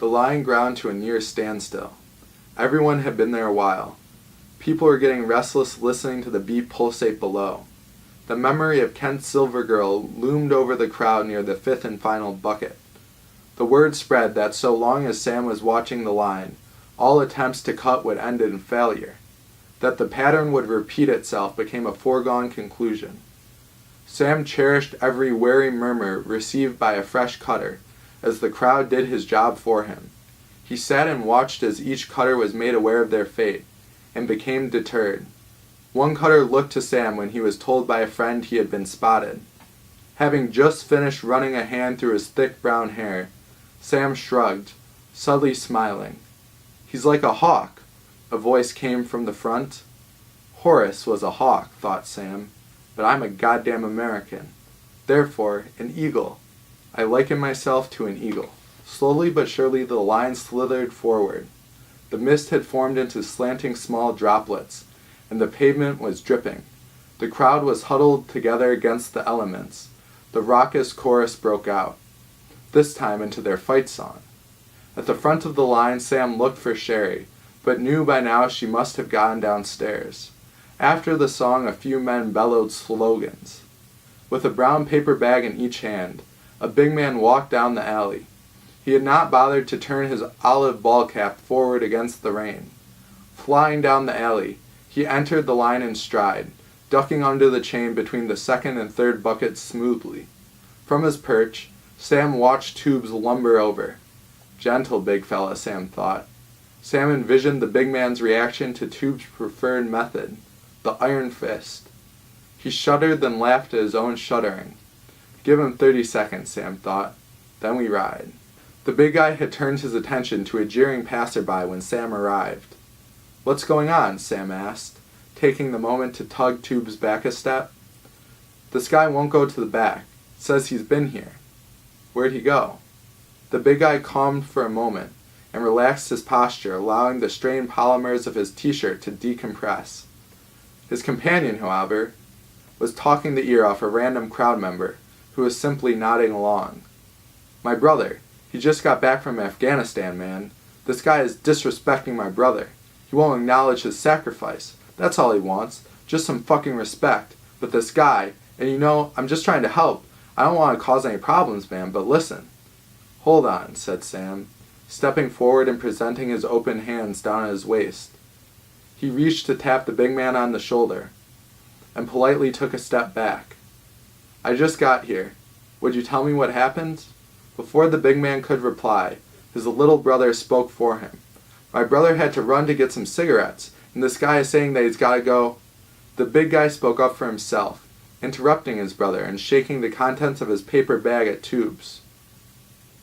The line ground to a near standstill. Everyone had been there a while. People were getting restless listening to the beat pulsate below. The memory of Kent Silvergirl loomed over the crowd near the fifth and final bucket. The word spread that so long as Sam was watching the line, all attempts to cut would end in failure. That the pattern would repeat itself became a foregone conclusion. Sam cherished every wary murmur received by a fresh cutter, as the crowd did his job for him. He sat and watched as each cutter was made aware of their fate, and became deterred. One cutter looked to Sam when he was told by a friend he had been spotted. Having just finished running a hand through his thick brown hair, Sam shrugged, subtly smiling. "He's like a hawk," a voice came from the front. Horace was a hawk, thought Sam, but I'm a goddamn American. Therefore, an eagle. I liken myself to an eagle. Slowly but surely the line slithered forward. The mist had formed into slanting small droplets, and the pavement was dripping. The crowd was huddled together against the elements. The raucous chorus broke out, this time into their fight song. At the front of the line Sam looked for Sherry, but knew by now she must have gone downstairs. After the song a few men bellowed slogans. With a brown paper bag in each hand, a big man walked down the alley. He had not bothered to turn his olive ball cap forward against the rain. Flying down the alley, he entered the line in stride, ducking under the chain between the second and third buckets smoothly. From his perch, Sam watched Tubes lumber over. Gentle big fella, Sam thought. Sam envisioned the big man's reaction to Tubes' preferred method, the iron fist. He shuddered, then laughed at his own shuddering. Give him 30 seconds, Sam thought. Then we ride. The big guy had turned his attention to a jeering passerby when Sam arrived. "What's going on?" Sam asked, taking the moment to tug Tubes back a step. "This guy won't go to the back. Says he's been here." "Where'd he go?" The big guy calmed for a moment and relaxed his posture, allowing the strained polymers of his t-shirt to decompress. His companion, however, was talking the ear off a random crowd member who was simply nodding along. "My brother. He just got back from Afghanistan, man. This guy is disrespecting my brother. He won't acknowledge his sacrifice. That's all he wants. Just some fucking respect. But this guy, and you know, I'm just trying to help. I don't want to cause any problems, man, but listen." "Hold on," said Sam, stepping forward and presenting his open hands down at his waist. He reached to tap the big man on the shoulder, and politely took a step back. "I just got here. Would you tell me what happened?" Before the big man could reply, his little brother spoke for him. "My brother had to run to get some cigarettes, and this guy is saying that he's got to go." The big guy spoke up for himself, interrupting his brother and shaking the contents of his paper bag at Tubes.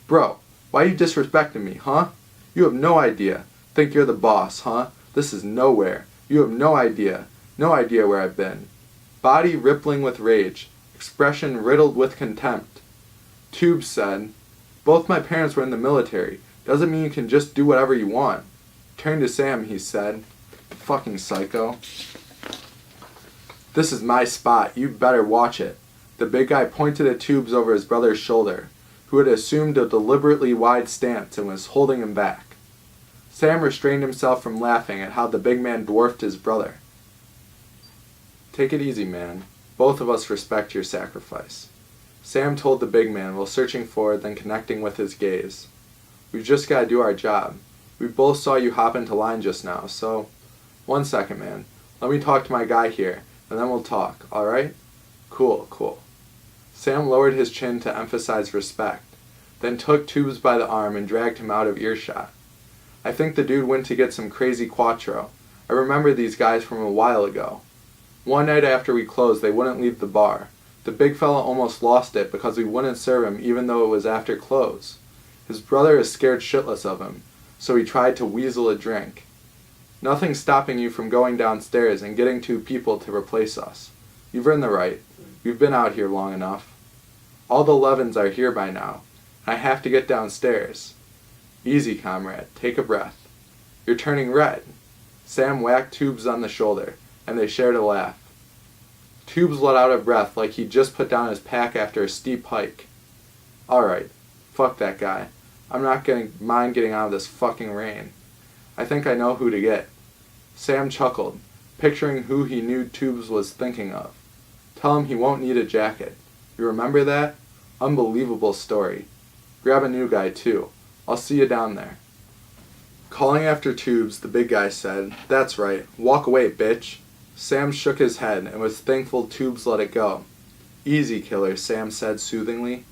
"Bro, why you disrespecting me, huh? You have no idea. Think you're the boss, huh? This is nowhere. You have no idea where I've been." Body rippling with rage, expression riddled with contempt. Tubes said, "Both my parents were in the military. Doesn't mean you can just do whatever you want." Turned to Sam, he said, "Fucking psycho. This is my spot. You better watch it." The big guy pointed at Tubes over his brother's shoulder, who had assumed a deliberately wide stance and was holding him back. Sam restrained himself from laughing at how the big man dwarfed his brother. "Take it easy, man. Both of us respect your sacrifice," Sam told the big man while searching for, then connecting with his gaze. "We've just got to do our job. We both saw you hop into line just now, so... One second, man. Let me talk to my guy here, and then we'll talk, alright?" Cool. Sam lowered his chin to emphasize respect, then took Tubes by the arm and dragged him out of earshot. "I think the dude went to get some crazy Quattro. I remember these guys from a while ago. One night after we closed, they wouldn't leave the bar. The big fella almost lost it because we wouldn't serve him even though it was after close. His brother is scared shitless of him, so he tried to weasel a drink. Nothing's stopping you from going downstairs and getting 2 people to replace us. You've earned the right. We've been out here long enough. All the Levins are here by now, and I have to get downstairs. Easy, comrade. Take a breath. You're turning red." Sam whacked Tubes on the shoulder, and they shared a laugh. Tubes let out a breath like he'd just put down his pack after a steep hike. "Alright, fuck that guy. I'm not going to mind getting out of this fucking rain. I think I know who to get. Sam chuckled, picturing who he knew Tubes was thinking of. Tell him he won't need a jacket. You remember that? Unbelievable story. Grab a new guy, too. I'll see you down there. Calling after Tubes, the big guy said, That's right. Walk away, bitch. Sam shook his head and was thankful Tubes let it go. Easy, killer, Sam said soothingly.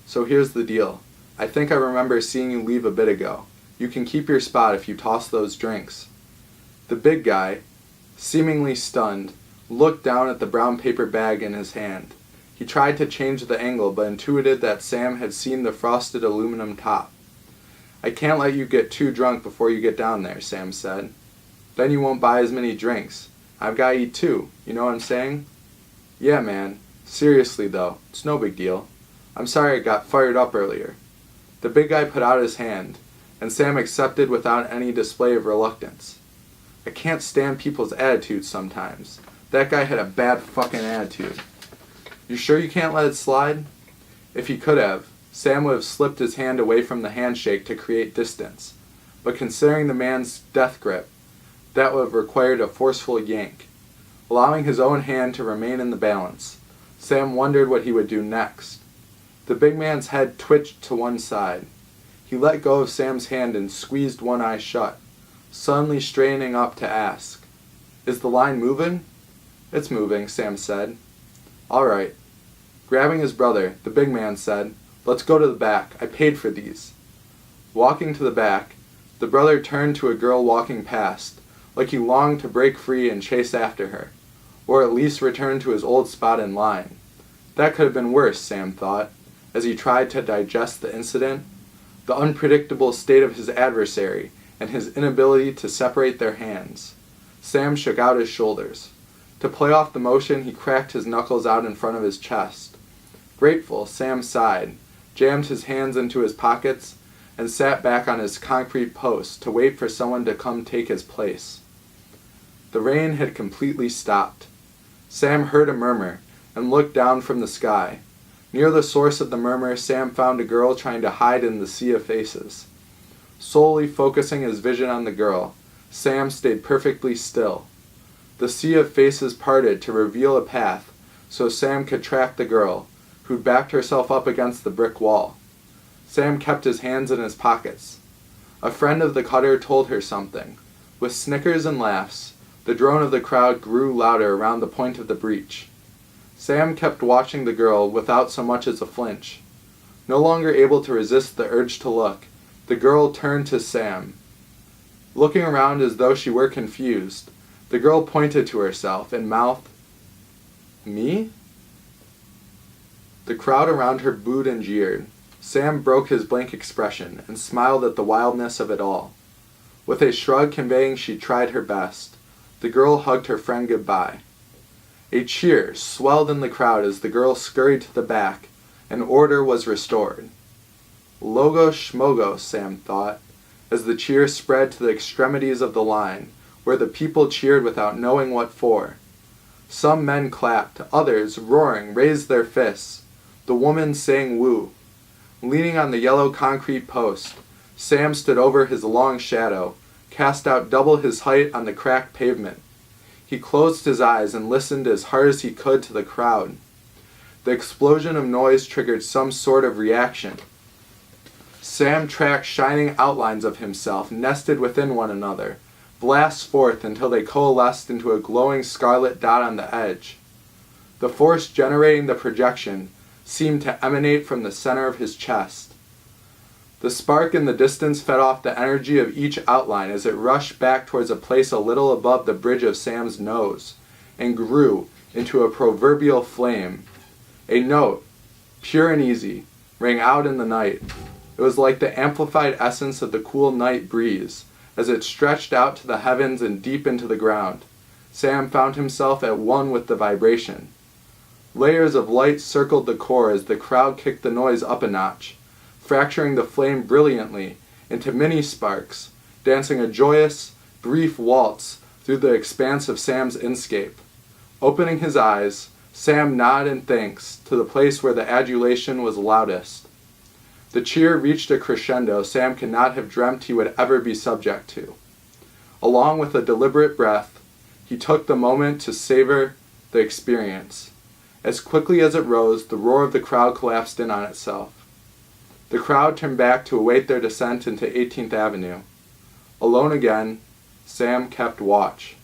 So here's the deal. I think I remember seeing you leave a bit ago. You can keep your spot if you toss those drinks. The big guy, seemingly stunned, looked down at the brown paper bag in his hand. He tried to change the angle but intuited that Sam had seen the frosted aluminum top. I can't let you get too drunk before you get down there, Sam said. Then you won't buy as many drinks. I've got to eat too, you know what I'm saying? Yeah, man. Seriously though, it's no big deal. I'm sorry I got fired up earlier. The big guy put out his hand, and Sam accepted without any display of reluctance. I can't stand people's attitudes sometimes. That guy had a bad fucking attitude. You sure you can't let it slide? If he could have, Sam would have slipped his hand away from the handshake to create distance. But considering the man's death grip, that would have required a forceful yank. Allowing his own hand to remain in the balance, Sam wondered what he would do next. The big man's head twitched to one side. He let go of Sam's hand and squeezed one eye shut, suddenly straightening up to ask, Is the line moving? It's moving, Sam said. All right. Grabbing his brother, the big man said, Let's go to the back. I paid for these. Walking to the back, the brother turned to a girl walking past, like he longed to break free and chase after her, or at least return to his old spot in line. That could have been worse, Sam thought, as he tried to digest the incident, the unpredictable state of his adversary, and his inability to separate their hands. Sam shook out his shoulders. To play off the motion, he cracked his knuckles out in front of his chest. Grateful, Sam sighed, jammed his hands into his pockets, and sat back on his concrete post to wait for someone to come take his place. The rain had completely stopped. Sam heard a murmur and looked down from the sky. Near the source of the murmur, Sam found a girl trying to hide in the sea of faces. Solely focusing his vision on the girl, Sam stayed perfectly still. The sea of faces parted to reveal a path so Sam could track the girl, who'd backed herself up against the brick wall. Sam kept his hands in his pockets. A friend of the cutter told her something. With snickers and laughs, the drone of the crowd grew louder around the point of the breach. Sam kept watching the girl without so much as a flinch. No longer able to resist the urge to look, the girl turned to Sam. Looking around as though she were confused, the girl pointed to herself and mouthed, Me? The crowd around her booed and jeered. Sam broke his blank expression and smiled at the wildness of it all. With a shrug conveying she tried her best, the girl hugged her friend goodbye. A cheer swelled in the crowd as the girl scurried to the back, and order was restored. Logos schmogos, Sam thought, as the cheer spread to the extremities of the line, where the people cheered without knowing what for. Some men clapped, others, roaring, raised their fists. The woman sang woo. Leaning on the yellow concrete post, Sam stood over his long shadow, cast out double his height on the cracked pavement. He closed his eyes and listened as hard as he could to the crowd. The explosion of noise triggered some sort of reaction. Sam tracked shining outlines of himself nested within one another, blast forth until they coalesced into a glowing scarlet dot on the edge. The force generating the projection seemed to emanate from the center of his chest. The spark in the distance fed off the energy of each outline as it rushed back towards a place a little above the bridge of Sam's nose, and grew into a proverbial flame. A note, pure and easy, rang out in the night. It was like the amplified essence of the cool night breeze, as it stretched out to the heavens and deep into the ground. Sam found himself at one with the vibration. Layers of light circled the core as the crowd kicked the noise up a notch, fracturing the flame brilliantly into mini sparks, dancing a joyous, brief waltz through the expanse of Sam's inscape. Opening his eyes, Sam nodded in thanks to the place where the adulation was loudest. The cheer reached a crescendo Sam could not have dreamt he would ever be subject to. Along with a deliberate breath, he took the moment to savor the experience. As quickly as it rose, the roar of the crowd collapsed in on itself. The crowd turned back to await their descent into 18th Avenue. Alone again, Sam kept watch.